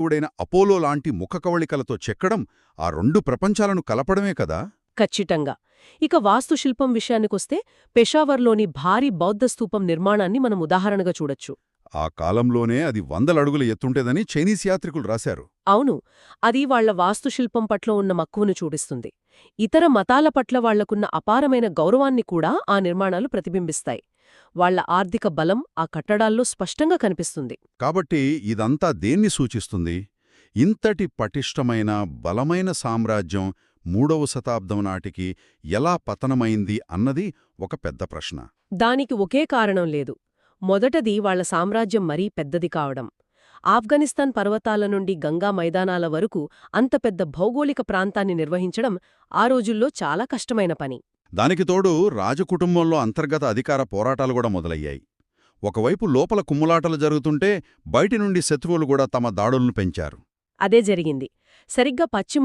దేవుడైన అపోలో లాంటి ముఖకవళికలతో చెక్కడం ఆ రెండు ప్రపంచాలను కలపడమే కదా. ఖచ్చితంగా. ఇక వాస్తుశిల్పం విషయానికొస్తే పెషావర్లోని భారీ బౌద్ధ స్తూపం నిర్మాణాన్ని మనం ఉదాహరణగా చూడొచ్చు. ఆ కాలంలోనే అది 100 అడుగుల ఎత్తుంటేదని చైనీస్ యాత్రికులు రాశారు. అవును, అది వాళ్ల వాస్తుశిల్పం పట్ల ఉన్న మక్కువను చూపిస్తుంది. ఇతర మతాల పట్ల వాళ్లకున్న అపారమైన గౌరవాన్ని కూడా ఆ నిర్మాణాలు ప్రతిబింబిస్తాయి. వాళ్ల ఆర్థిక బలం ఆ కట్టడాల్లో స్పష్టంగా కనిపిస్తుంది. కాబట్టి ఇదంతా దేన్ని సూచిస్తుంది? ఇంతటి పటిష్టమైన బలమైన సామ్రాజ్యం 3వ శతాబ్దం నాటికి ఎలా పతనమైంది అన్నది ఒక పెద్ద ప్రశ్న. దానికి ఒకే కారణం లేదు. మొదటది వాళ్ల సామ్రాజ్యం మరీ పెద్దది కావడం. ఆఫ్ఘనిస్తాన్ పర్వతాల నుండి గంగా మైదానాల వరకు అంత పెద్ద భౌగోళిక ప్రాంతాన్ని నిర్వహించడం ఆ రోజుల్లో చాలా కష్టమైన పని. దానికి తోడు రాజకుటుంబంలో అంతర్గత అధికార పోరాటాలు కూడా మొదలయ్యాయి. ఒకవైపు లోపల కుమ్ములాటలు జరుగుతుంటే బయటి నుండి శత్రువులు కూడా తమ దాడులను పెంచారు. అదే జరిగింది. సరిగ్గా పశ్చిమ